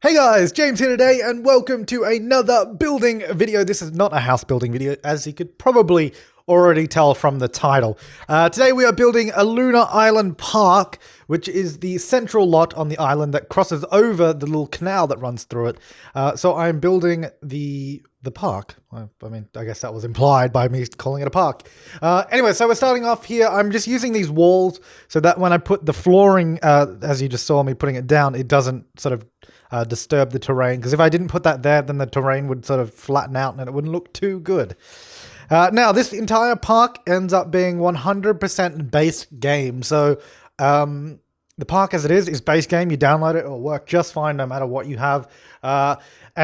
Hey guys, James here today and welcome to another building video. This is not a house building video, as you could probably already tell from the title. Today we are building Aluna Island Park, which is the central lot on the island that crosses over the little canal that runs through it. So I'm building the park. I mean, I guess that was implied by me calling it a park. Anyway, so we're starting off here. I'm just using these walls so that when I put the flooring, as you just saw me putting it down, it doesn't sort of disturb the terrain, because if I didn't put that there, then the terrain would sort of flatten out and it wouldn't look too good. Now, this entire park ends up being 100% base game. So the park as it is base game. You download it, it'll work just fine no matter what you have. And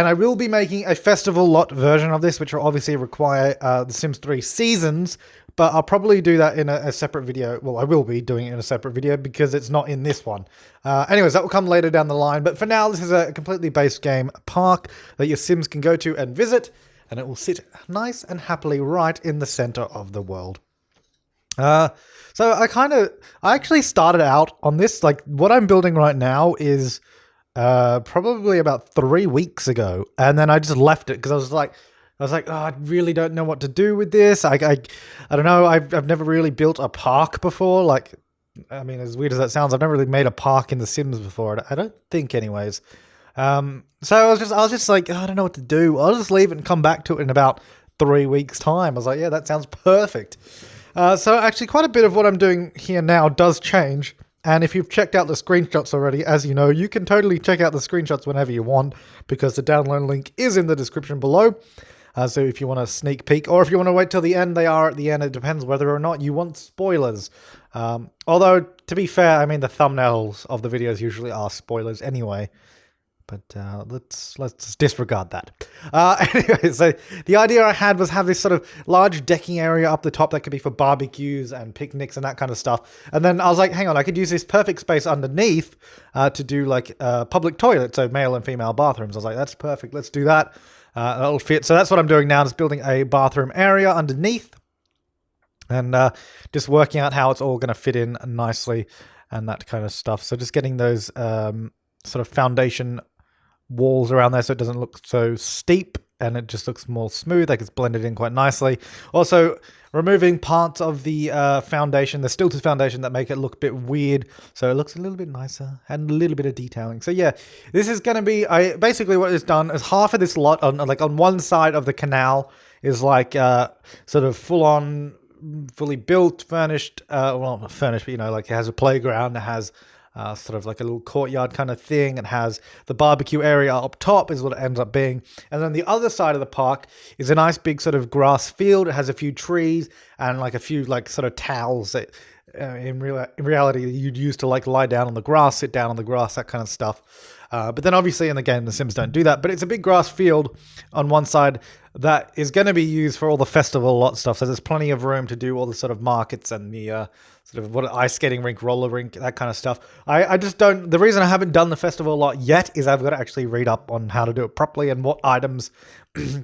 I will be making a festival lot version of this, which will obviously require The Sims 3 seasons, but I'll probably do that in a separate video. Well, I will be doing it in a separate video because it's not in this one. Anyways, that will come later down the line. But for now, this is a completely base game park that your Sims can go to and visit, and it will sit nice and happily right in the center of the world. So I actually started out on this, like what I'm building right now is probably about 3 weeks ago, and then I just left it because I was like, oh, I really don't know what to do with this. I don't know. I've never really built a park before. Like, I mean, as weird as that sounds, I've never really made a park in The Sims before. I don't think, anyways. So I was just like, oh, I don't know what to do. I'll just leave it and come back to it in about 3 weeks' time. I was like, yeah, that sounds perfect. So actually, quite a bit of what I'm doing here now does change. And if you've checked out the screenshots already, as you know, you can totally check out the screenshots whenever you want, because the download link is in the description below. So if you want a sneak peek, or if you want to wait till the end, they are at the end. It depends whether or not you want spoilers. Although, to be fair, I mean, the thumbnails of the videos usually are spoilers anyway. But let's disregard that. Anyway, so the idea I had was have this sort of large decking area up the top that could be for barbecues and picnics and that kind of stuff. And then I was like, hang on, I could use this perfect space underneath to do like public toilets, so male and female bathrooms. I was like, that's perfect. Let's do that. That'll fit. So that's what I'm doing now, is building a bathroom area underneath and just working out how it's all going to fit in nicely and that kind of stuff. So just getting those sort of foundation walls around there so it doesn't look so steep and it just looks more smooth, like it's blended in quite nicely. Also, removing parts of the foundation, the stilted foundation, that make it look a bit weird, so it looks a little bit nicer and a little bit of detailing. So yeah, this is going to be, basically what is done is half of this lot on one side of the canal is like sort of fully built, furnished, well, not furnished, but you know, like it has a playground, it has sort of like a little courtyard kind of thing. It has the barbecue area up top is what it ends up being. And then the other side of the park is a nice big sort of grass field. It has a few trees and like a few like sort of towels that in reality you'd use to like lie down on the grass, sit down on the grass, that kind of stuff. But then obviously in the game, The Sims don't do that. But it's a big grass field on one side that is going to be used for all the festival lot stuff. So there's plenty of room to do all the sort of markets and the sort of ice skating rink, roller rink, that kind of stuff. I just don't, the reason I haven't done the festival lot yet is I've got to actually read up on how to do it properly and what items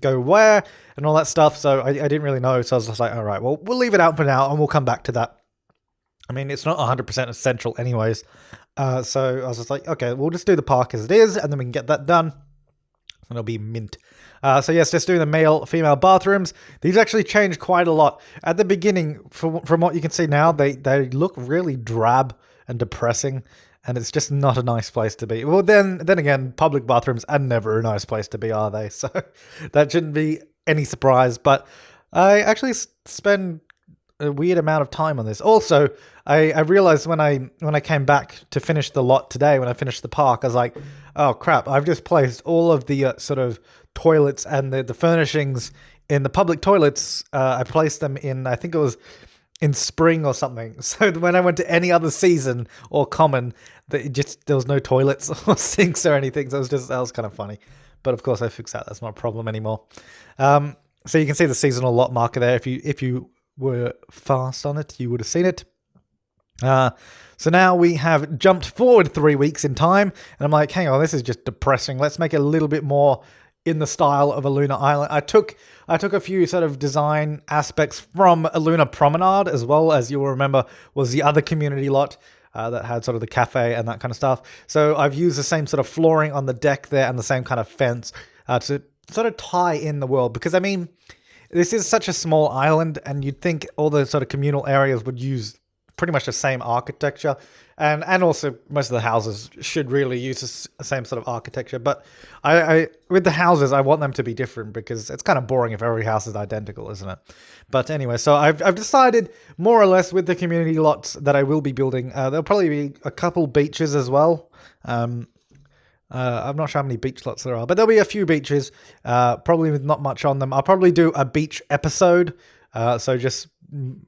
go where and all that stuff. So I didn't really know. So I was just like, all right, well, we'll leave it out for now and we'll come back to that. I mean, it's not 100% essential anyways. So I was just like, okay, we'll just do the park as it is, and then we can get that done, and it'll be mint. So yes, just doing the male-female bathrooms. These actually changed quite a lot. At the beginning, from what you can see now, they look really drab and depressing, and it's just not a nice place to be. Well, then again, public bathrooms are never a nice place to be, are they? So that shouldn't be any surprise. But I actually spend a weird amount of time on this. Also, I realized when I came back to finish the lot today, when I finished the park, I was like, oh crap, I've just placed all of the sort of toilets and the furnishings in the public toilets. I placed them in, I think it was in spring or something. So when I went to any other season or common, there was no toilets or sinks or anything. So that was kind of funny. But of course I fixed that. That's not a problem anymore. So you can see the seasonal lot marker there. If you were fast on it, you would have seen it. So now we have jumped forward 3 weeks in time, and I'm like, hang on, this is just depressing. Let's make it a little bit more in the style of Aluna Island. I took a few sort of design aspects from Aluna Promenade, as well as you'll remember was the other community lot. that had sort of the cafe and that kind of stuff. So I've used the same sort of flooring on the deck there and the same kind of fence to sort of tie in the world. Because, I mean, this is such a small island, and you'd think all the sort of communal areas would use pretty much the same architecture. And also most of the houses should really use the same sort of architecture. But I with the houses, I want them to be different because it's kind of boring if every house is identical, isn't it? But anyway, so I've decided more or less with the community lots that I will be building. There'll probably be a couple beaches as well. I'm not sure how many beach lots there are, but there'll be a few beaches, probably with not much on them. I'll probably do a beach episode. So just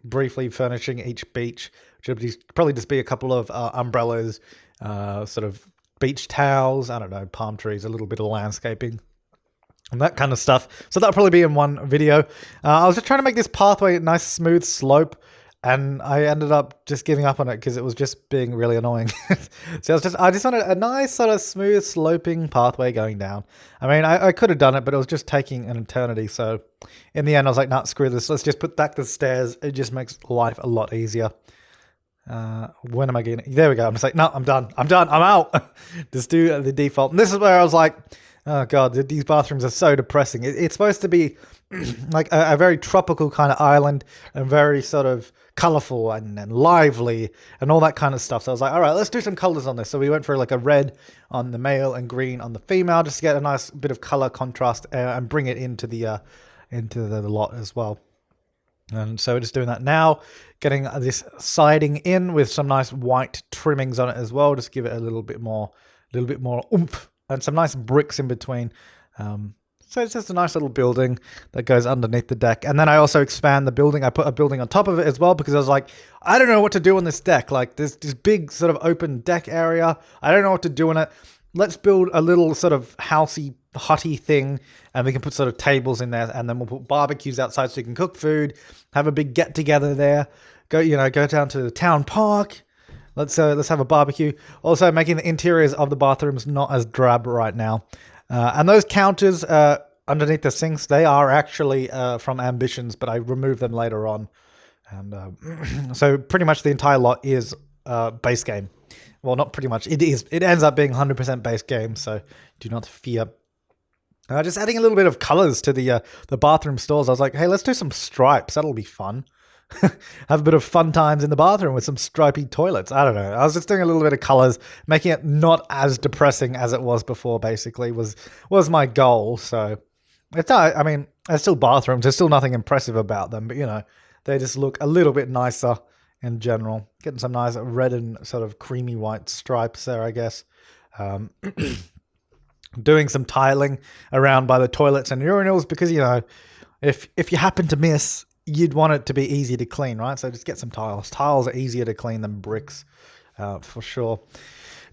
briefly furnishing each beach. Should probably just be a couple of umbrellas, sort of beach towels, I don't know, palm trees, a little bit of landscaping, and that kind of stuff. So that'll probably be in one video. I was just trying to make this pathway a nice smooth slope, and I ended up just giving up on it because it was just being really annoying. So I just wanted a nice sort of smooth sloping pathway going down. I mean, I could have done it, but it was just taking an eternity. So in the end, I was like, nah, screw this. Let's just put back the stairs. It just makes life a lot easier. When am I getting? There we go. I'm just like, no, I'm done. I'm out. Just do the default. And this is where I was like, oh God, these bathrooms are so depressing. It's supposed to be like a very tropical kind of island and very sort of colorful and lively and all that kind of stuff. So I was like, all right, let's do some colors on this. So we went for like a red on the male and green on the female, just to get a nice bit of color contrast and bring it into the lot as well. And so we're just doing that now, getting this siding in with some nice white trimmings on it as well, just give it a little bit more oomph, and some nice bricks in between. So it's just a nice little building that goes underneath the deck. And then I also expand the building. I put a building on top of it as well because I was like, I don't know what to do on this deck. Like there's this big sort of open deck area. I don't know what to do on it. Let's build a little sort of housey, hutty thing, and we can put sort of tables in there, and then we'll put barbecues outside so you can cook food, have a big get together there, go down to the town park. Let's have a barbecue. Also making the interiors of the bathrooms not as drab right now. And those counters underneath the sinks, they are actually from Ambitions, but I removed them later on. And so pretty much the entire lot is base game. Well, not pretty much. It is. It ends up being 100% base game, so do not fear. Just adding a little bit of colors to the bathroom stalls. I was like, hey, let's do some stripes. That'll be fun. Have a bit of fun times in the bathroom with some stripy toilets. I don't know. I was just doing a little bit of colors, making it not as depressing as it was before, basically, was my goal. So, I mean, there's still bathrooms. There's still nothing impressive about them, but, they just look a little bit nicer in general. Getting some nice red and sort of creamy white stripes there, I guess. Doing some tiling around by the toilets and urinals because, if you happen to miss, you'd want it to be easy to clean, right? So just get some tiles. Tiles are easier to clean than bricks, for sure.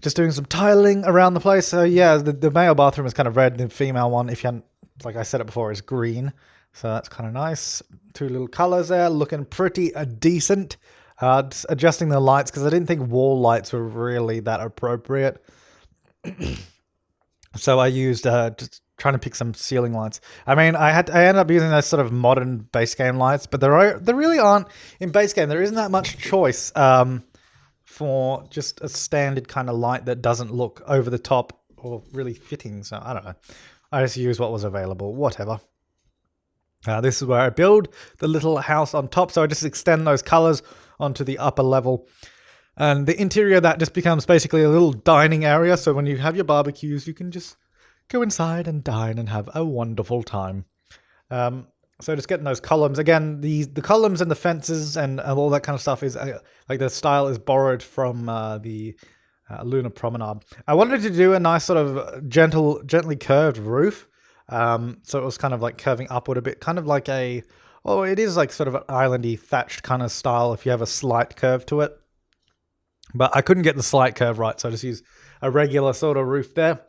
Just doing some tiling around the place. So yeah, the male bathroom is kind of red. The female one, if you hadn't, like I said it before, is green. So that's kind of nice. Two little colors there, looking pretty decent. Just adjusting the lights because I didn't think wall lights were really that appropriate. So I used just trying to pick some ceiling lights. I mean, I ended up using those sort of modern base game lights, but there really aren't in base game. There isn't that much choice for just a standard kind of light that doesn't look over the top or really fitting. So I don't know. I just used what was available. Whatever. This is where I build the little house on top. So I just extend those colors onto the upper level. And the interior of that just becomes basically a little dining area. So when you have your barbecues, you can just go inside and dine and have a wonderful time. So just getting those columns. Again, the columns and the fences and all that kind of stuff is like the style is borrowed from the Aluna Promenade. I wanted to do a nice sort of gently curved roof. So it was kind of like curving upward a bit, kind of like it is like sort of an islandy thatched kind of style if you have a slight curve to it. But I couldn't get the slight curve right, so I just used a regular sort of roof there.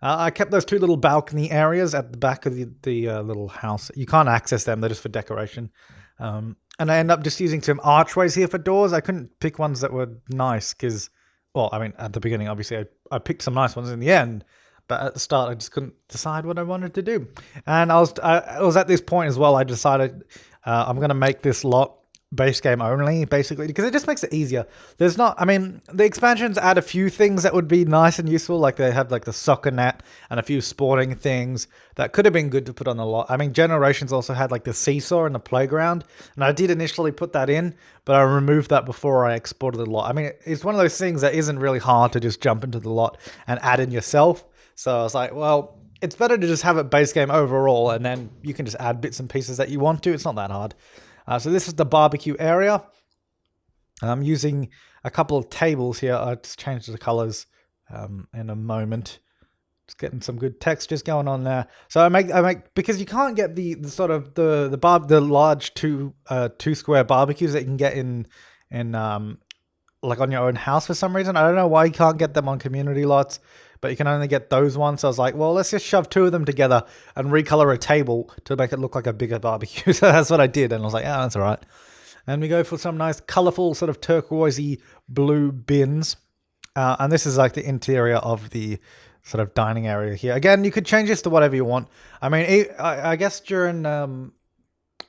I kept those two little balcony areas at the back of the little house. You can't access them, they're just for decoration. And I ended up just using some archways here for doors. I couldn't pick ones that were nice because, well, I mean, at the beginning, obviously, I picked some nice ones in the end. But at the start, I just couldn't decide what I wanted to do. And I was at this point as well, I decided I'm going to make this lot base game only, basically, because it just makes it easier. There's not, I mean, the expansions add a few things that would be nice and useful, like they have like the soccer net and a few sporting things that could have been good to put on the lot. I mean, Generations also had like the seesaw and the playground, and I did initially put that in, but I removed that before I exported the lot. I mean, it's one of those things that isn't really hard to just jump into the lot and add in yourself. So I was like, well, it's better to just have it base game overall, and then you can just add bits and pieces that you want to. It's not that hard. So this is the barbecue area. I'm using a couple of tables here. I'll just change the colors in a moment. Just getting some good textures going on there. So I make because you can't get the sort of the large two square barbecues that you can get in like on your own house for some reason. I don't know why you can't get them on community lots, but you can only get those ones. So I was like, well, let's just shove two of them together and recolor a table to make it look like a bigger barbecue. So that's what I did. And I was like, yeah, that's all right. And we go for some nice colorful sort of turquoisey blue bins. And this is like the interior of the sort of dining area here. Again, you could change this to whatever you want. I mean, I guess during...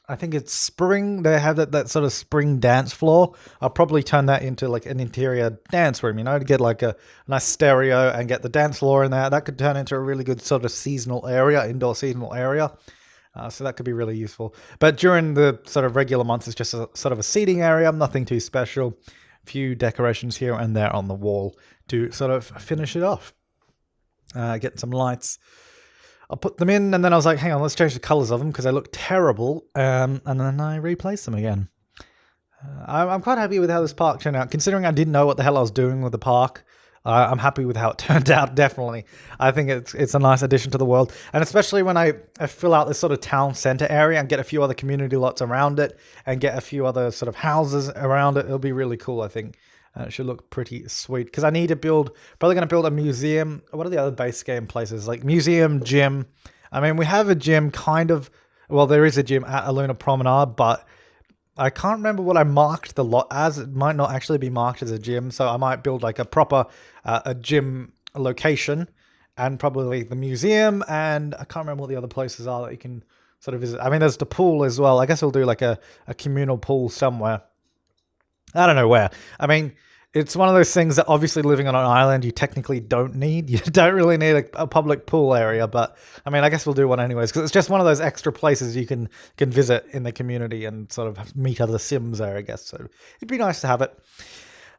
I think it's spring. They have that sort of spring dance floor. I'll probably turn that into like an interior dance room, you know, to get like a nice stereo and get the dance floor in there. That could turn into a really good sort of seasonal area, indoor seasonal area. So that could be really useful. But during the sort of regular months, it's just a sort of a seating area. Nothing too special. A few decorations here and there on the wall to sort of finish it off. Get some lights. I'll put them in, and then I was like, hang on, let's change the colors of them because they look terrible. And then I replaced them again. I'm quite happy with how this park turned out. Considering I didn't know what the hell I was doing with the park, I'm happy with how it turned out, definitely. I think it's a nice addition to the world. And especially when I fill out this sort of town center area and get a few other community lots around it and get a few other sort of houses around it, it'll be really cool, I think. It should look pretty sweet because I need to probably going to build a museum. What are the other base game places? Like museum, gym. I mean, we have a gym kind of, well, there is a gym at Aluna Promenade, but I can't remember what I marked the lot as. It might not actually be marked as a gym. So I might build like a proper a gym location and probably the museum. And I can't remember what the other places are that you can sort of visit. I mean, there's the pool as well. I guess we'll do like a communal pool somewhere. I don't know where. I mean, it's one of those things that obviously living on an island, you technically don't need. You don't really need a public pool area, but I mean, I guess we'll do one anyways because it's just one of those extra places you can visit in the community and sort of meet other Sims there, I guess. So it'd be nice to have it.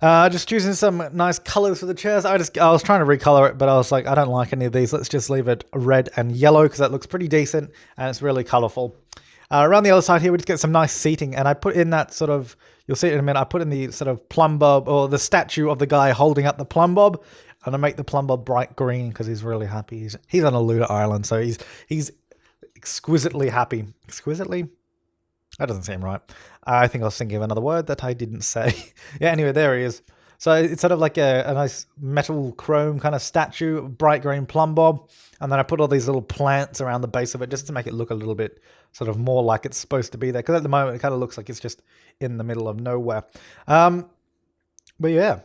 Just choosing some nice colors for the chairs. I was trying to recolor it, but I was like, I don't like any of these. Let's just leave it red and yellow because that looks pretty decent and it's really colorful. Around the other side here, we just get some nice seating, and I put in that sort of, you'll see it in a minute, I put in the sort of plumb bob, or the statue of the guy holding up the plumb bob, and I make the plumb bob bright green because he's really happy. He's on Aluna Island, so he's exquisitely happy. Exquisitely? That doesn't seem right. I think I was thinking of another word that I didn't say. Yeah, anyway, there he is. So it's sort of like a nice metal chrome kind of statue, bright green plumb bob. And then I put all these little plants around the base of it just to make it look a little bit sort of more like it's supposed to be there. Because at the moment it kind of looks like it's just in the middle of nowhere. But yeah,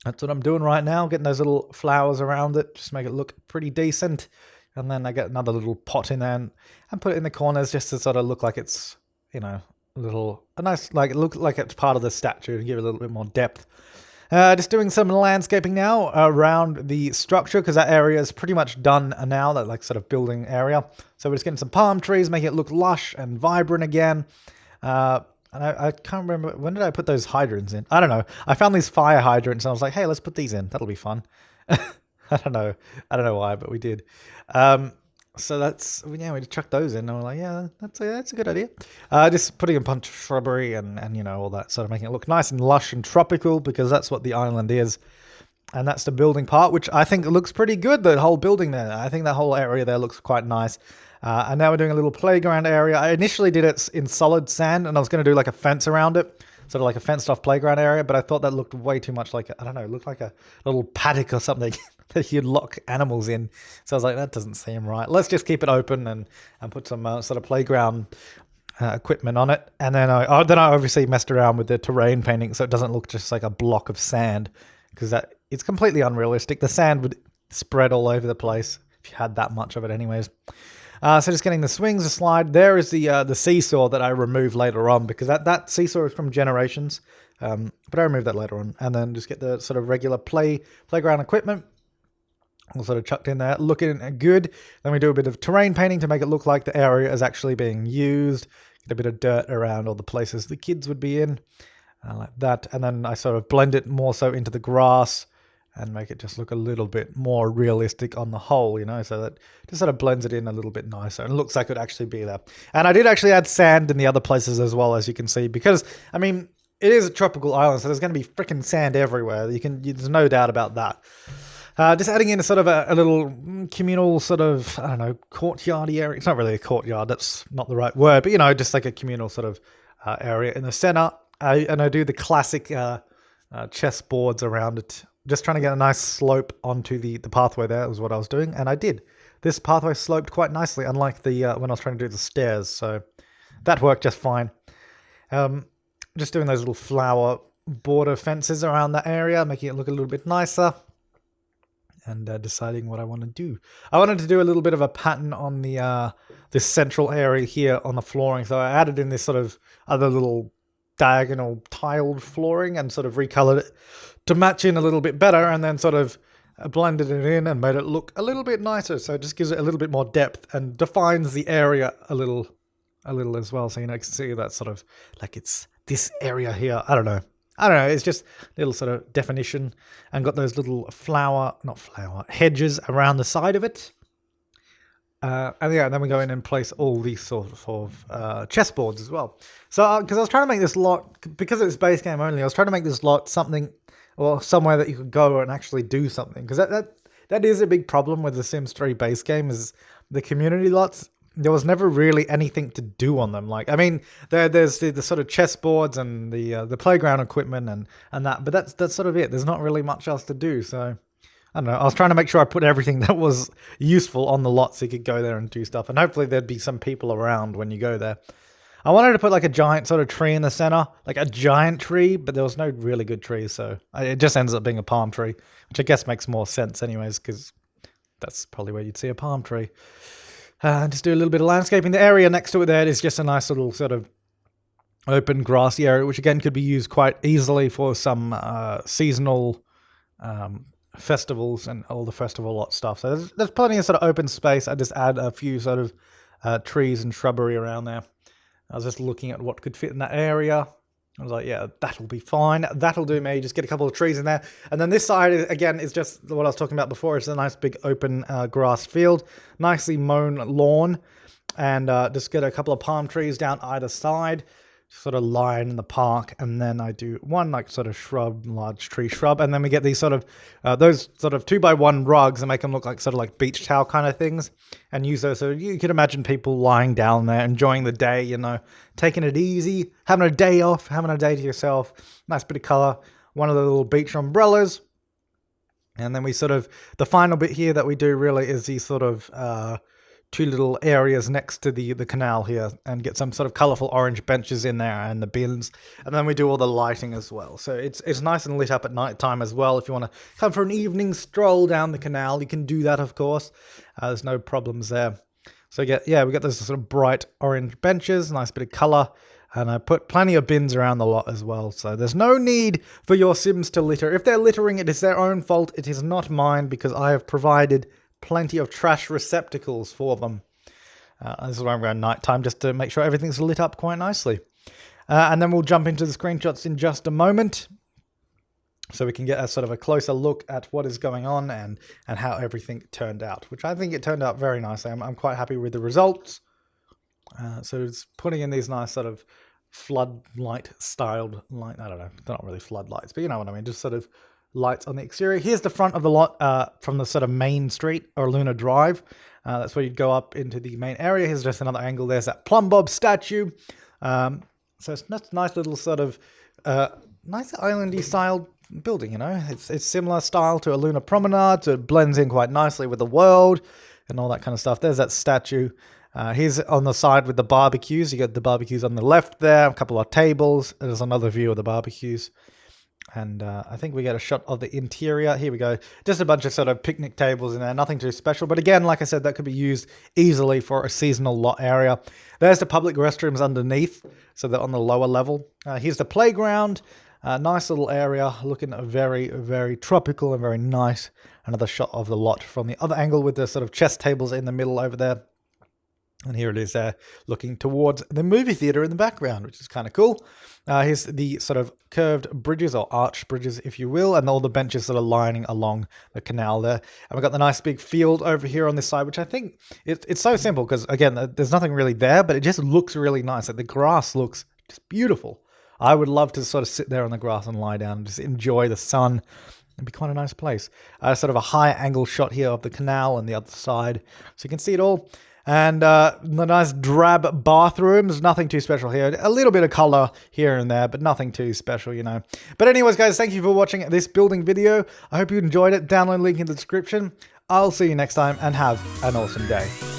that's what I'm doing right now. Getting those little flowers around it. Just make it look pretty decent. And then I get another little pot in there and put it in the corners just to sort of look like it's, you know, a nice, like it looks like it's part of the statue and give it a little bit more depth. Just doing some landscaping now around the structure because that area is pretty much done now, that like sort of building area. So we're just getting some palm trees, making it look lush and vibrant again. And I can't remember, when did I put those hydrants in? I don't know. I found these fire hydrants and I was like, hey, let's put these in. That'll be fun. I don't know why, but we did. So that's, yeah, we chucked those in and we're like, yeah, that's a good idea. Just putting a bunch of shrubbery and, you know, all that, sort of making it look nice and lush and tropical because that's what the island is. And that's the building part, which I think looks pretty good, the whole building there. I think that whole area there looks quite nice. And now we're doing a little playground area. I initially did it in solid sand and I was going to do like a fence around it. Sort of like a fenced off playground area, but I thought that looked way too much like, I don't know, it looked like a little paddock or something that you'd lock animals in. So I was like, that doesn't seem right. Let's just keep it open and put some sort of playground equipment on it. And then I obviously messed around with the terrain painting so it doesn't look just like a block of sand because it's completely unrealistic. The sand would spread all over the place if you had that much of it anyways. So just getting the swings, the slide. There is the seesaw that I removed later on, because that seesaw is from Generations. But I removed that later on. And then just get the sort of regular playground equipment all sort of chucked in there, looking good. Then we do a bit of terrain painting to make it look like the area is actually being used. Get a bit of dirt around all the places the kids would be in, like that. And then I sort of blend it more so into the grass and make it just look a little bit more realistic on the whole, you know, so that just sort of blends it in a little bit nicer and looks like it would actually be there. And I did actually add sand in the other places as well, as you can see, because, I mean, it is a tropical island, so there's going to be freaking sand everywhere. There's no doubt about that. Just adding in a sort of a little communal sort of, I don't know, courtyardy area. It's not really a courtyard, that's not the right word, but, you know, just like a communal sort of area in the center. And I do the classic chessboards around it, just trying to get a nice slope onto the pathway there was what I was doing, and I did. This pathway sloped quite nicely, unlike the when I was trying to do the stairs, so that worked just fine. Just doing those little flower border fences around that area, making it look a little bit nicer. And deciding what I want to do. I wanted to do a little bit of a pattern on the this central area here on the flooring. So I added in this sort of other little diagonal tiled flooring and sort of recolored it to match in a little bit better, and then sort of blended it in and made it look a little bit nicer. So it just gives it a little bit more depth and defines the area a little as well. So, you know, you can see that sort of like it's this area here. I don't know. It's just a little sort of definition, and got those little hedges around the side of it. And yeah, and then we go in and place all these sort of chessboards as well. So, because I was trying to make this lot, because it's base game only, I was trying to make this lot something, or somewhere that you could go and actually do something. Because that is a big problem with the Sims 3 base game, is the community lots. There was never really anything to do on them. Like, I mean, there's the sort of chessboards and the playground equipment and that, but that's sort of it. There's not really much else to do. So I don't know. I was trying to make sure I put everything that was useful on the lot so you could go there and do stuff. And hopefully there'd be some people around when you go there. I wanted to put like a giant sort of tree in the center, like a giant tree, but there was no really good trees. So it just ends up being a palm tree, which I guess makes more sense anyways, because that's probably where you'd see a palm tree. Just do a little bit of landscaping. The area next to it there is just a nice little sort of open grassy area, which again could be used quite easily for some seasonal festivals and all the festival lot stuff. So there's plenty of sort of open space. I just add a few sort of trees and shrubbery around there. I was just looking at what could fit in that area. I was like, yeah, that'll be fine. That'll do me. Just get a couple of trees in there. And then this side, again, is just what I was talking about before. It's a nice big open grass field, nicely mown lawn. And just get a couple of palm trees down either side, sort of line the park. And then I do one like sort of shrub, large tree shrub. And then we get these sort of, those sort of 2x1 rugs and make them look like sort of like beach towel kind of things. And use those. So you could imagine people lying down there, enjoying the day, you know, taking it easy, having a day off, having a day to yourself. Nice bit of color. One of the little beach umbrellas. And then we sort of, the final bit here that we do really is these sort of two little areas next to the canal here, and get some sort of colorful orange benches in there and the bins. And then we do all the lighting as well. So it's nice and lit up at night time as well. If you want to come for an evening stroll down the canal, you can do that, of course. There's no problems there. So we get those sort of bright orange benches, nice bit of color. And I put plenty of bins around the lot as well. So there's no need for your Sims to litter. If they're littering, it is their own fault. It is not mine, because I have provided plenty of trash receptacles for them. This is why I'm going nighttime, just to make sure everything's lit up quite nicely. And then we'll jump into the screenshots in just a moment, so we can get a sort of a closer look at what is going on and how everything turned out, which I think it turned out very nicely. I'm quite happy with the results. So it's putting in these nice sort of floodlight styled light. I don't know, they're not really floodlights, but you know what I mean, just sort of lights on the exterior. Here's the front of the lot from the sort of main street, or Aluna Drive. That's where you'd go up into the main area. Here's just another angle. There's that Plum Bob statue. So it's just a nice little sort of nice islandy style building, you know. It's similar style to Aluna Promenade, so it blends in quite nicely with the world and all that kind of stuff. There's that statue. Here's on the side with the barbecues. You got the barbecues on the left there, a couple of tables. There's another view of the barbecues. And I think we get a shot of the interior. Here we go. Just a bunch of sort of picnic tables in there. Nothing too special. But again, like I said, that could be used easily for a seasonal lot area. There's the public restrooms underneath. So they're on the lower level. Here's the playground. Nice little area. Looking very, very tropical and very nice. Another shot of the lot from the other angle with the sort of chess tables in the middle over there. And here it is there, looking towards the movie theater in the background, which is kind of cool. Here's the sort of curved bridges, or arch bridges, if you will, and all the benches sort of lining along the canal there. And we've got the nice big field over here on this side, which I think it's so simple because, again, there's nothing really there, but it just looks really nice. Like the grass looks just beautiful. I would love to sort of sit there on the grass and lie down and just enjoy the sun. It'd be quite a nice place. Sort of a high angle shot here of the canal and the other side, so you can see it all. And the nice drab bathrooms, nothing too special here. A little bit of color here and there, but nothing too special, you know. But anyways, guys, thank you for watching this building video. I hope you enjoyed it. Download link in the description. I'll see you next time and have an awesome day.